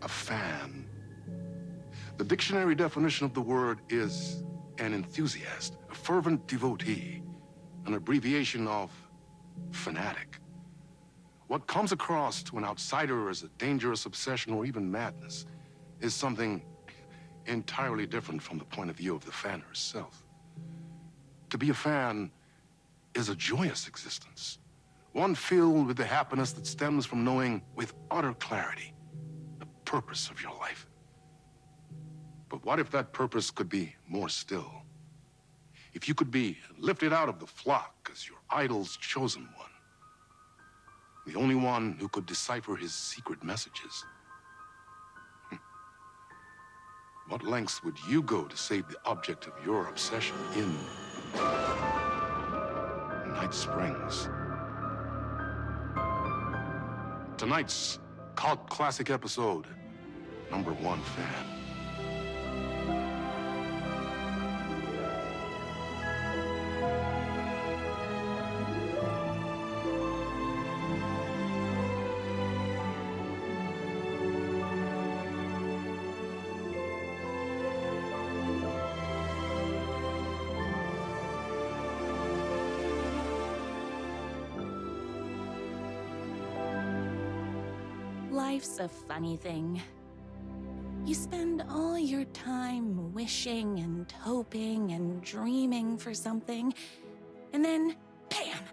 a fan. The dictionary definition of the word is an enthusiast, a fervent devotee, an abbreviation of fanatic. What comes across to an outsider as a dangerous obsession or even madness is something entirely different from the point of view of the fan herself. To be a fan is a joyous existence, one filled with the happiness that stems from knowing with utter clarity the purpose of your life. But what if that purpose could be more still? If you could be lifted out of the flock as your idol's chosen one, the only one who could decipher his secret messages. What lengths would you go to save the object of your obsession in Night Springs? Tonight's cult classic episode, #1 Fan. Life's a funny thing. You spend all your time wishing and hoping and dreaming for something, and then, bam!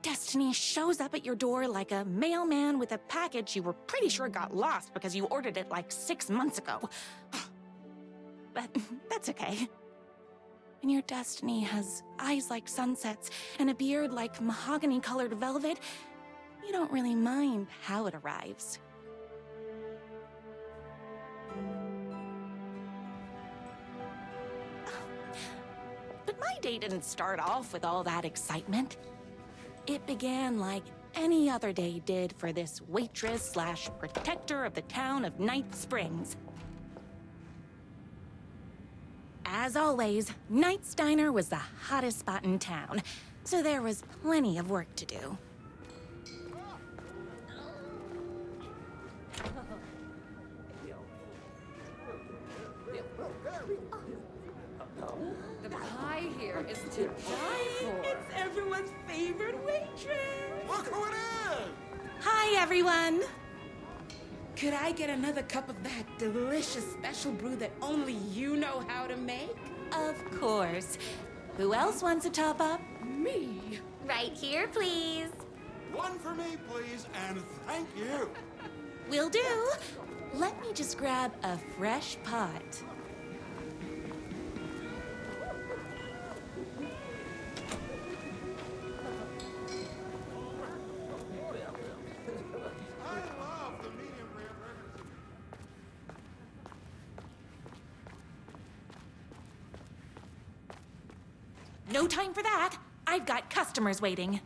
Destiny shows up at your door like a mailman with a package you were pretty sure got lost because you ordered it like 6 months ago. But that's okay. When your destiny has eyes like sunsets and a beard like mahogany-colored velvet, you don't really mind how it arrives. But my day didn't start off with all that excitement. It began like any other day did for this waitress/protector of the town of Night Springs. As always, Night's Diner was the hottest spot in town, so there was plenty of work to do. The pie here is to die for. It's everyone's favorite waitress. Look who it is! Hi, everyone! Could I get another cup of that delicious special brew that only you know how to make? Of course. Who else wants a top up? Me? Right here, please. One for me, please, and thank you. Will do. Let me just grab a fresh pot. I love the medium rare burgers. No time for that. I've got customers waiting.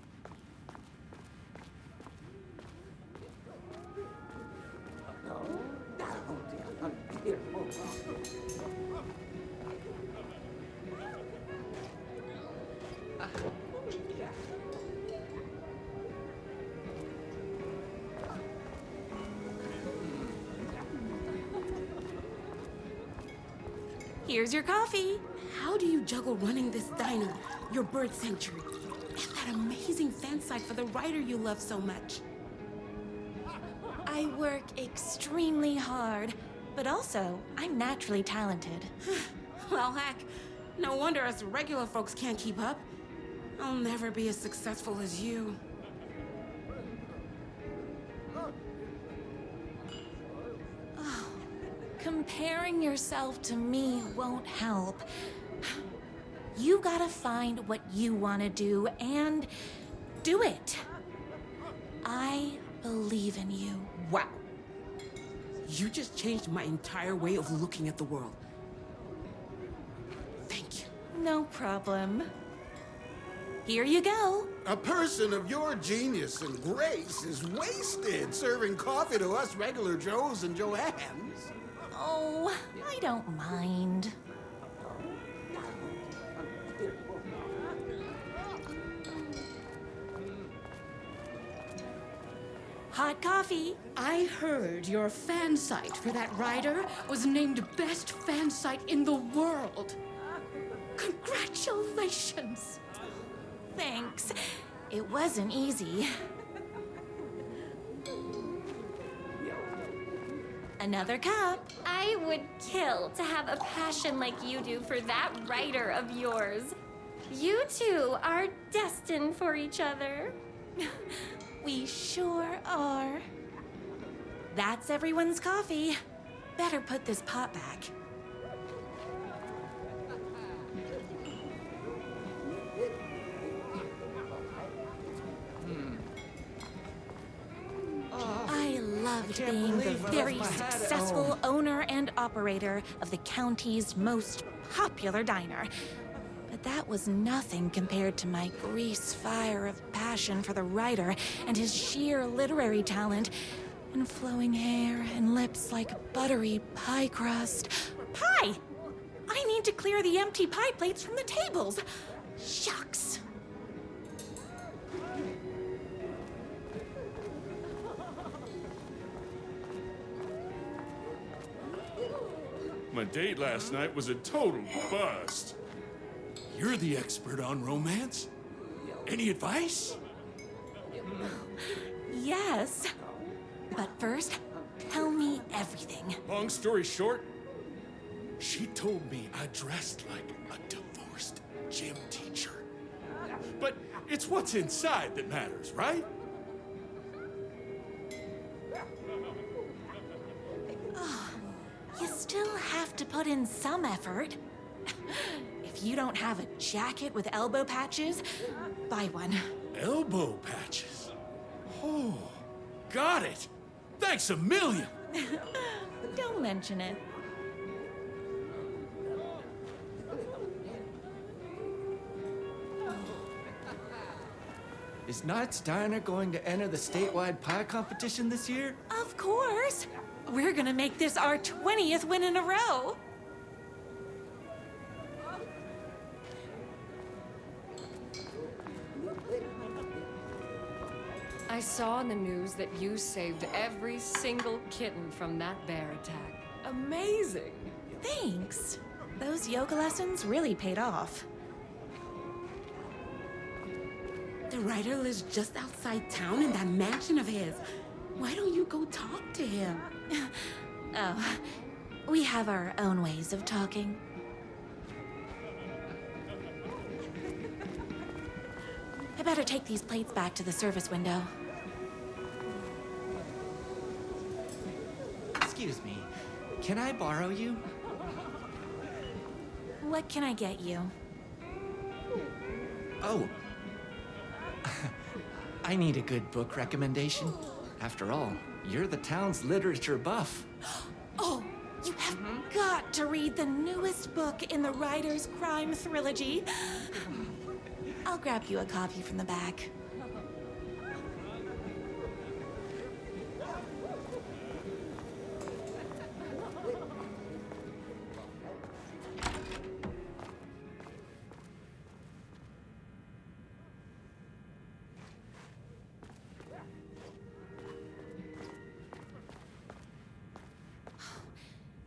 Here's your coffee. How do you juggle running this diner, your bird sanctuary, and that amazing fan site for the writer you love so much? I work extremely hard, but also I'm naturally talented. Well, heck, no wonder us regular folks can't keep up. I'll never be as successful as you. Comparing yourself to me won't help. You gotta find what you wanna do and do it. I believe in you. Wow. You just changed my entire way of looking at the world. Thank you. No problem. Here you go. A person of your genius and grace is wasted serving coffee to us regular Joes and Joannes. Oh, I don't mind. Hot coffee. I heard your fan site for that rider was named best fan site in the world. Congratulations. Thanks. It wasn't easy. Another cup. I would kill to have a passion like you do for that writer of yours. You two are destined for each other. We sure are. That's everyone's coffee. Better put this pot back. I loved being the very successful owner and operator of the county's most popular diner. But that was nothing compared to my grease fire of passion for the writer and his sheer literary talent, and flowing hair and lips like buttery pie crust. Pie! I need to clear the empty pie plates from the tables. Shucks. My date last night was a total bust. You're the expert on romance. Any advice? Yes. But first, tell me everything. Long story short, she told me I dressed like a divorced gym teacher. But it's what's inside that matters, right? You still have to put in some effort. If you don't have a jacket with elbow patches, buy one. Elbow patches. Oh, got it. Thanks a million. Don't mention it. Is Knight's Diner going to enter the statewide pie competition this year? Of course. We're gonna make this our 20th win in a row. I saw in the news that you saved every single kitten from that bear attack. Amazing. Thanks. Those yoga lessons really paid off. The writer lives just outside town in that mansion of his. Why don't you go talk to him? Oh, we have our own ways of talking. I better take these plates back to the service window. Excuse me, can I borrow you? What can I get you? Oh. I need a good book recommendation. After all, you're the town's literature buff. Oh, you have got to read the newest book in the Writer's Crime Trilogy. I'll grab you a copy from the back.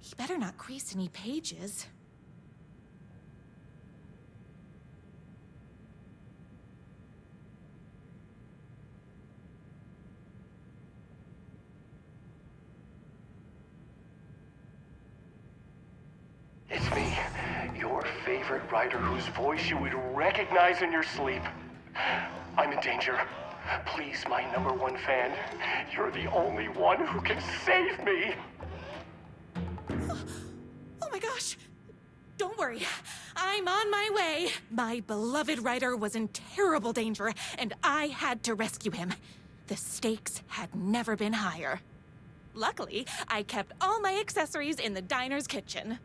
He better not crease any pages. It's me, your favorite writer whose voice you would recognize in your sleep. I'm in danger. Please, my #1 fan, you're the only one who can save me. Oh my gosh! Don't worry, I'm on my way. My beloved writer was in terrible danger, and I had to rescue him. The stakes had never been higher. Luckily, I kept all my accessories in the diner's kitchen.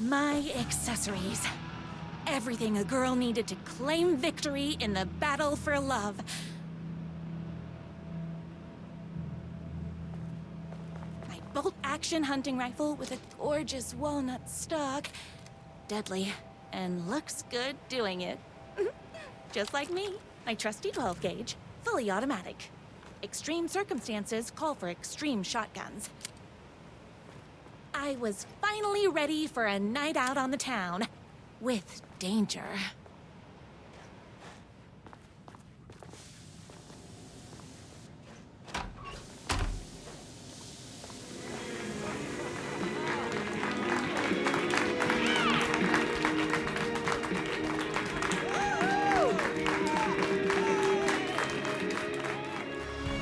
My accessories. Everything a girl needed to claim victory in the battle for love. My bolt-action hunting rifle with a gorgeous walnut stock. Deadly, and looks good doing it. Just like me. My trusty 12-gauge, fully automatic. Extreme circumstances call for extreme shotguns. I was finally ready for a night out on the town. With danger.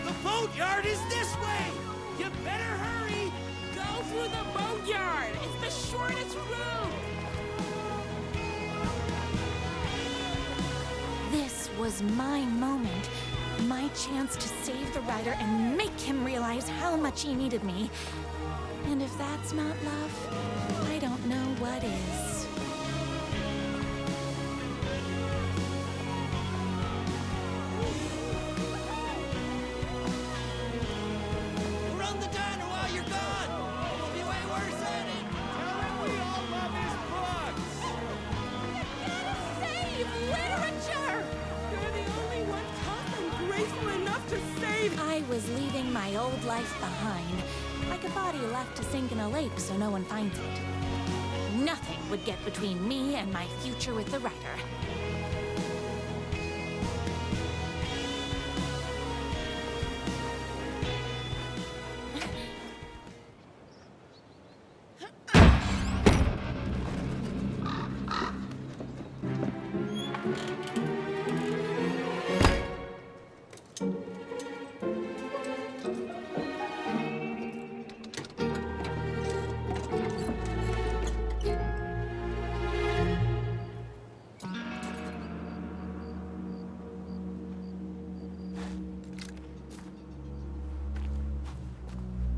The boatyard is this way! You better hurry! Go through the boatyard. It's the shortest route. This was my moment. My chance to save the rider and make him realize how much he needed me. And if that's not love, I don't know what is. Run the diner while you're gone! It'll be way worse than it! Tell him we all love his books! Save literature. You're the only one tough and graceful enough to save. I was leaving my old life behind, like a body left to sink in a lake so no one finds it. Nothing would get between me and my future with the rider.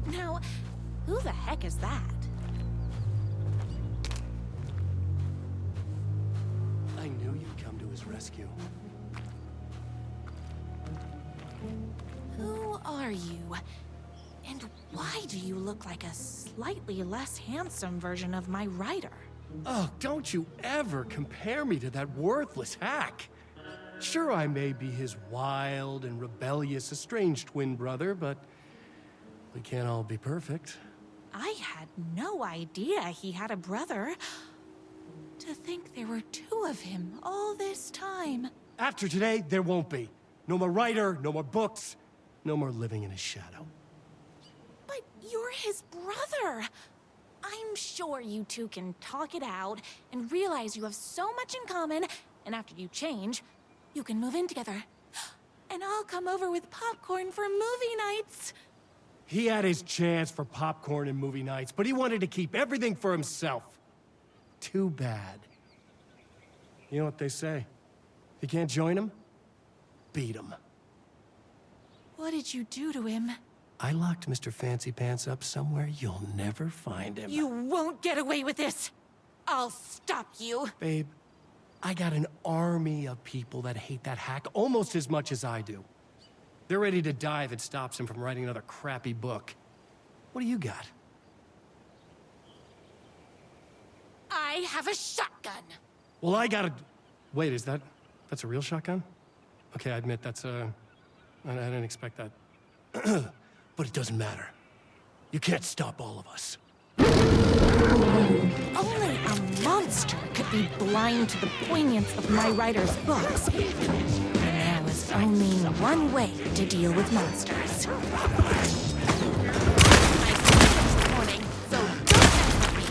Now, who the heck is that? I knew you'd come to his rescue. Who are you? And why do you look like a slightly less handsome version of my rider? Oh, don't you ever compare me to that worthless hack. Sure, I may be his wild and rebellious estranged twin brother, but we can't all be perfect. I had no idea he had a brother. To think there were two of him all this time. After today, there won't be. No more writer, no more books, no more living in his shadow. But you're his brother. I'm sure you two can talk it out and realize you have so much in common, and after you change, you can move in together. And I'll come over with popcorn for movie nights. He had his chance for popcorn and movie nights, but he wanted to keep everything for himself. Too bad. You know what they say? If you can't join him, beat him. What did you do to him? I locked Mr. Fancy Pants up somewhere you'll never find him. You won't get away with this. I'll stop you. Babe, I got an army of people that hate that hack almost as much as I do. They're ready to die if it stops him from writing another crappy book. What do you got? I have a shotgun. Well, I got a... Wait, that's a real shotgun? Okay, I admit that's I didn't expect that. But it doesn't matter. You can't stop all of us. Only a monster could be blind to the poignance of my writer's books. And there was only one way to deal with monsters. I said this morning, so don't mess with me.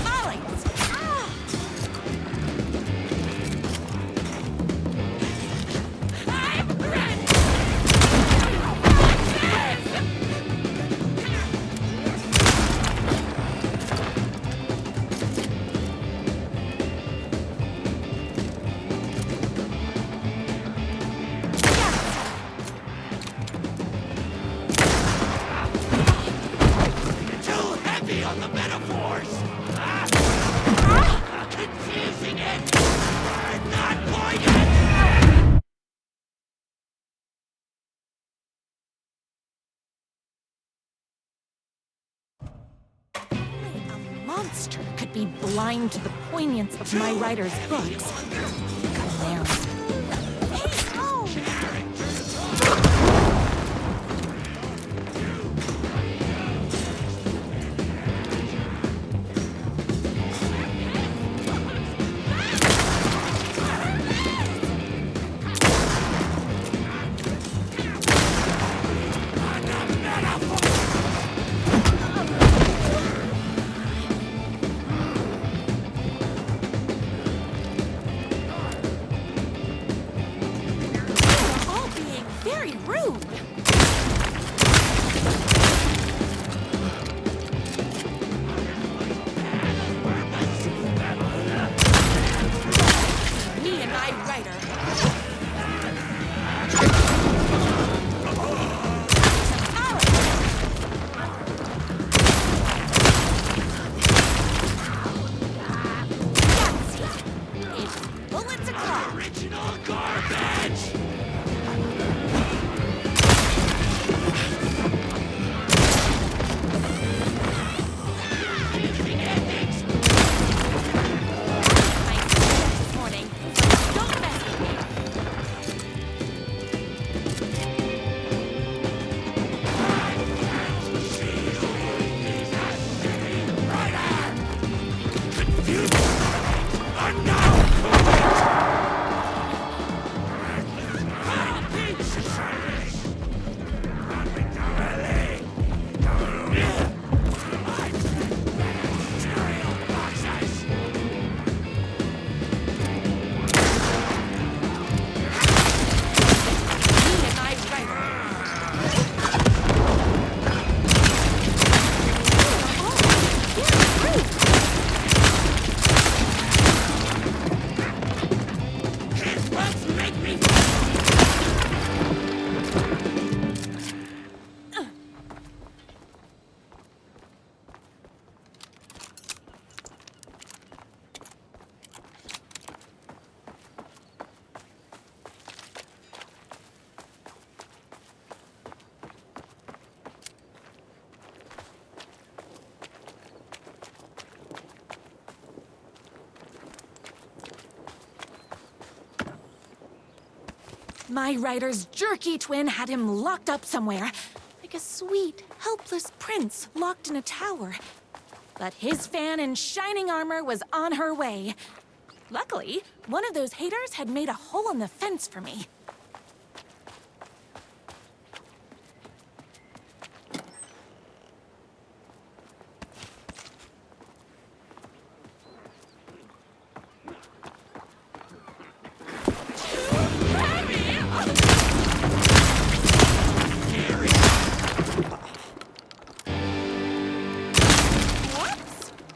Alex! Ah! I'm ready! monster could be blind to the poignance of my writer's books. I'm there. Hey, oh! My writer's jerky twin had him locked up somewhere, like a sweet, helpless prince locked in a tower. But his fan in shining armor was on her way. Luckily, one of those haters had made a hole in the fence for me.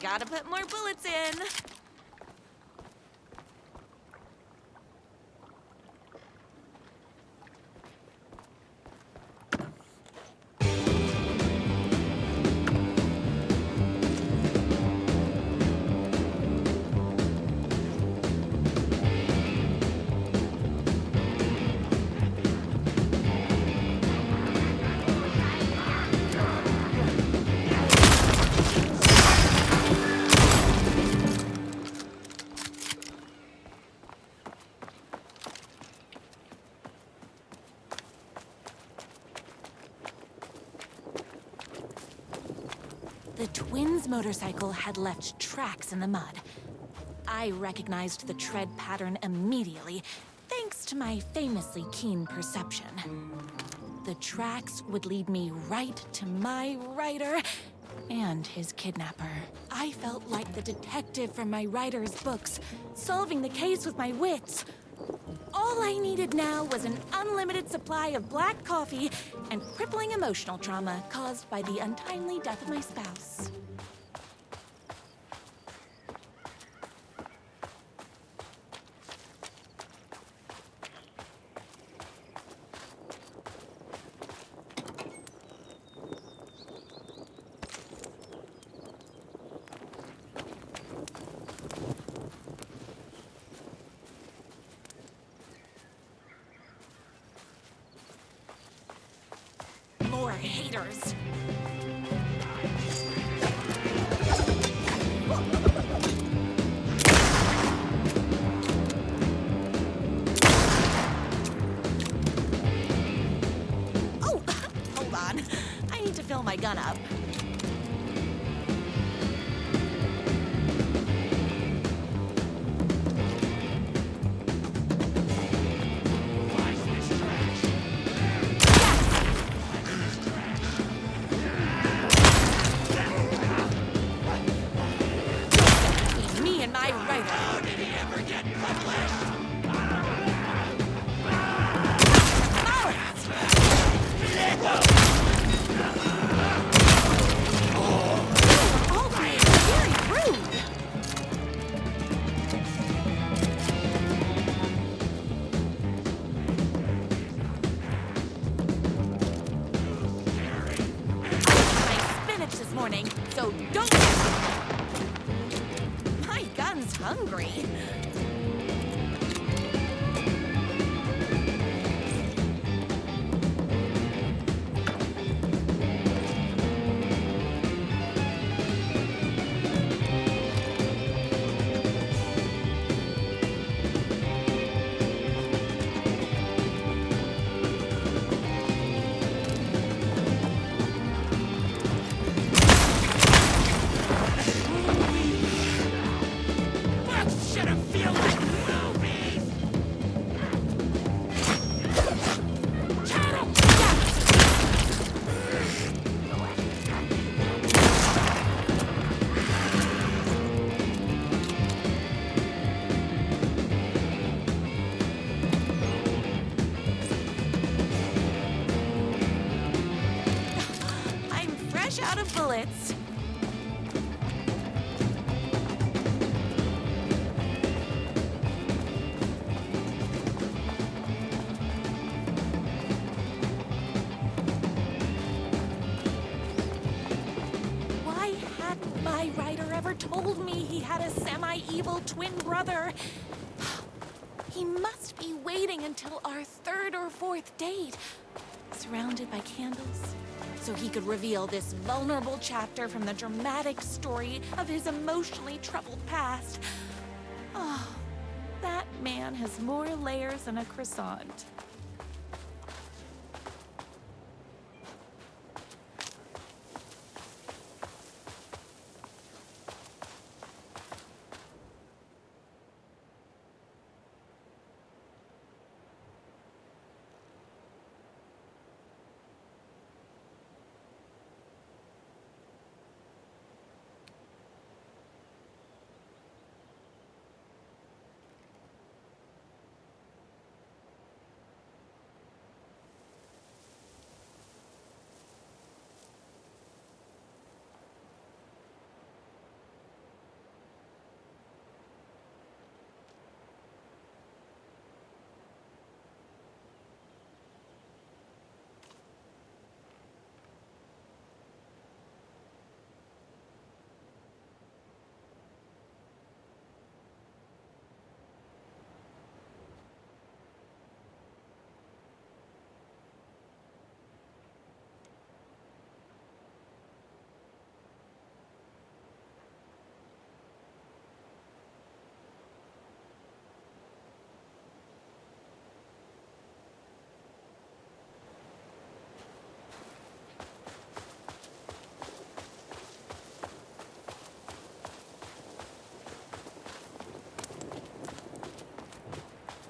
Gotta put more bullets in. The twins' motorcycle had left tracks in the mud. I recognized the tread pattern immediately, thanks to my famously keen perception. The tracks would lead me right to my writer and his kidnapper. I felt like the detective from my writer's books, solving the case with my wits. All I needed now was an unlimited supply of black coffee and crippling emotional trauma caused by the untimely death of my spouse. More haters. my gun up. Me and my writer. How did he ever get published? All being very rude. I had spinach this morning, so don't. My gun's hungry. I'm fresh out of bullets. Why hadn't my writer ever told me he had a semi-evil twin brother? He must be waiting until our third or fourth date, surrounded by candles, so he could reveal this vulnerable chapter from the dramatic story of his emotionally troubled past. Oh, that man has more layers than a croissant.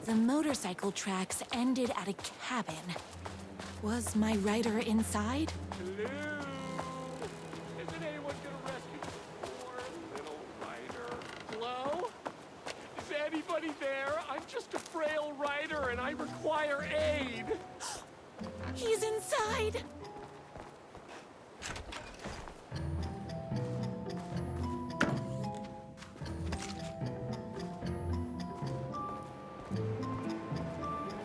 The motorcycle tracks ended at a cabin. Was my writer inside? Hello? Isn't anyone gonna rescue the poor little writer? Hello? Is anybody there? I'm just a frail writer and I require aid. He's inside!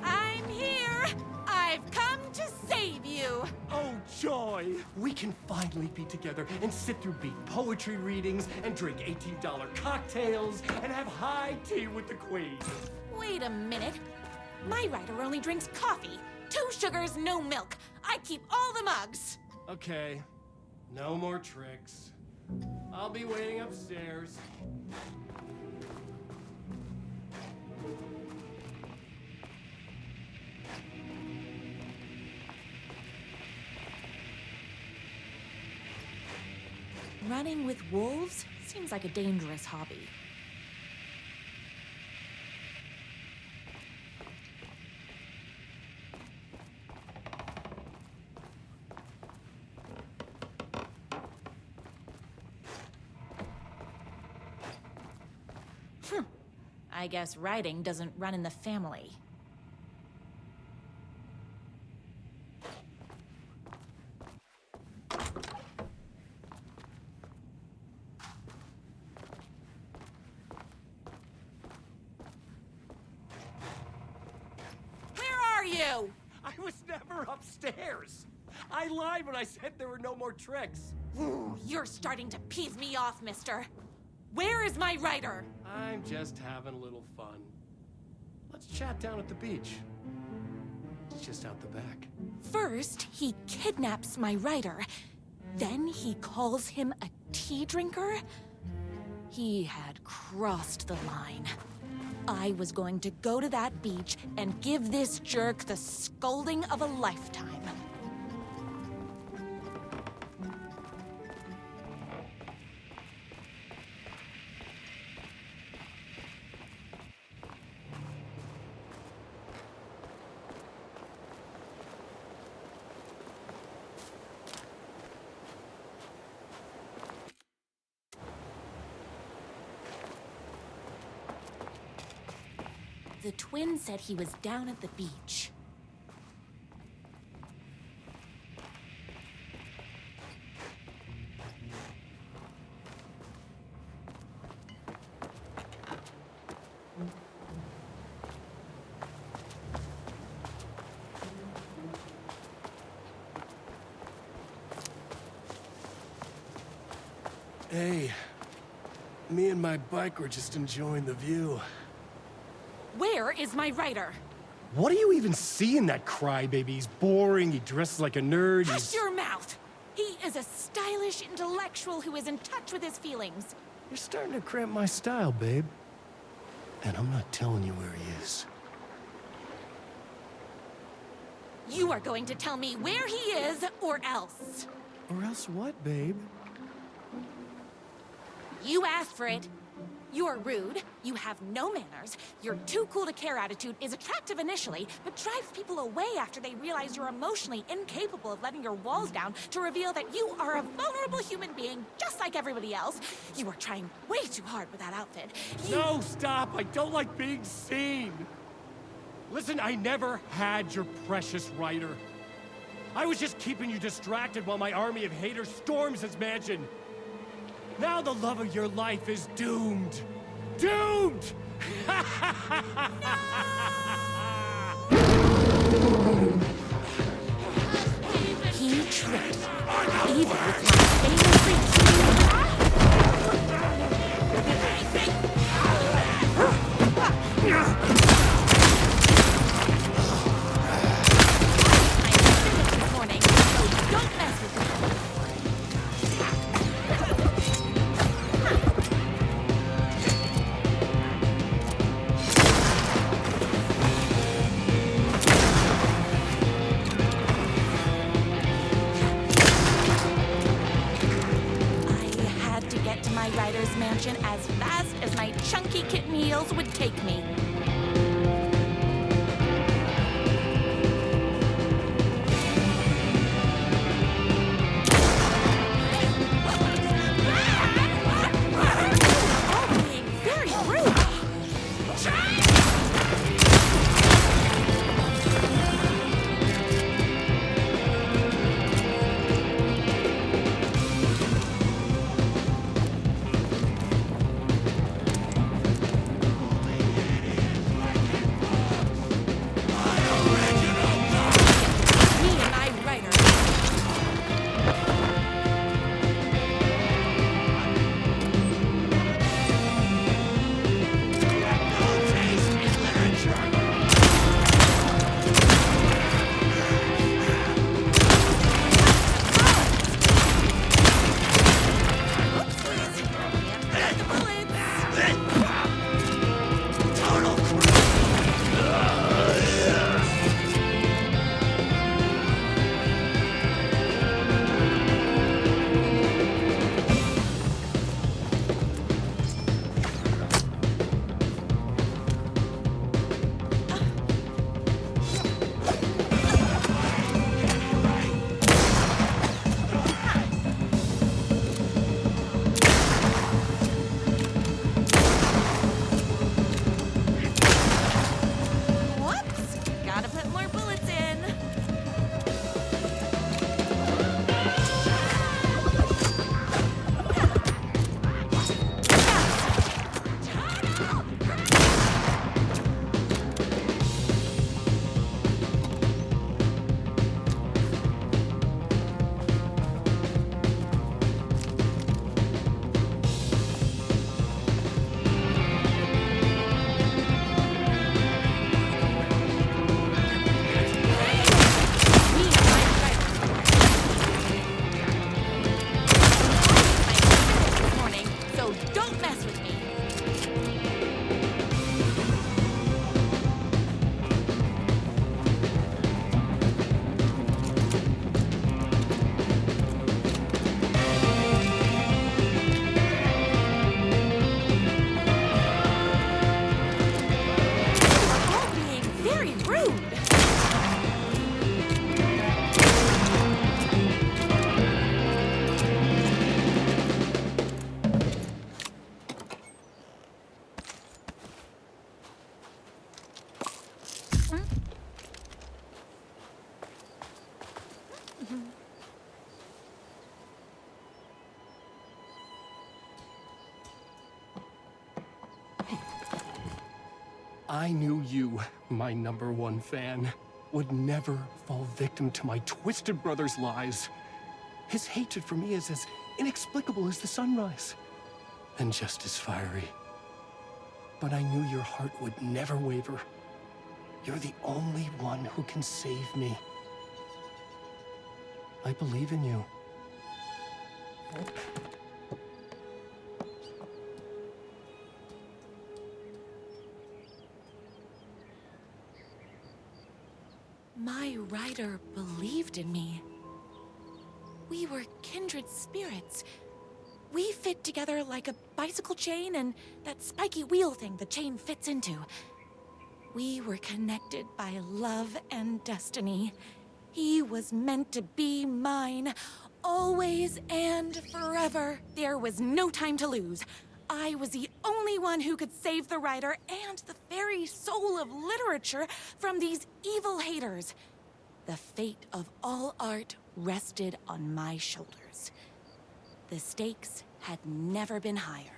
I'm here! I've come to save you! Oh, joy! We can finally be together and sit through beat poetry readings and drink $18 cocktails and have high tea with the queen. Wait a minute. My writer only drinks coffee. 2 sugars, no milk. I keep all the mugs. Okay, no more tricks. I'll be waiting upstairs. running with wolves seems like a dangerous hobby. I guess riding doesn't run in the family. Where are you? I was never upstairs. I lied when I said there were no more tricks. Ooh, you're starting to piss me off, mister. Where is my rider? I'm just having a little fun. Let's chat down at the beach. It's just out the back. First, he kidnaps my rider. Then he calls him a tea drinker. He had crossed the line. I was going to go to that beach and give this jerk the scolding of a lifetime. The twin said he was down at the beach. Hey, me and my bike were just enjoying the view. Where is my rider? What do you even see in that crybaby? He's boring, he dresses like a nerd, Hush your mouth! He is a stylish intellectual who is in touch with his feelings. You're starting to cramp my style, babe. And I'm not telling you where he is. You are going to tell me where he is, or else. Or else what, babe? You asked for it. You're rude, you have no manners, your too cool to care attitude is attractive initially, but drives people away after they realize you're emotionally incapable of letting your walls down to reveal that you are a vulnerable human being just like everybody else. You are trying way too hard with that outfit. No, stop! I don't like being seen! Listen, I never had your precious rider. I was just keeping you distracted while my army of haters storms his mansion. Now the love of your life is doomed! Doomed! He tricked me, even with my favorite this morning, so don't mess with me. My rider's mansion as fast as my chunky kitten heels would take me. All being very rude. don't mess with me. You're all being very rude. I knew you, my #1 fan, would never fall victim to my twisted brother's lies. His hatred for me is as inexplicable as the sunrise, and just as fiery. But I knew your heart would never waver. You're the only one who can save me. I believe in you. My rider believed in me. We were kindred spirits. We fit together like a bicycle chain and that spiky wheel thing the chain fits into. We were connected by love and destiny. He was meant to be mine, always and forever. There was no time to lose. I was the only one who could save the writer and the very soul of literature from these evil haters. The fate of all art rested on my shoulders. The stakes had never been higher.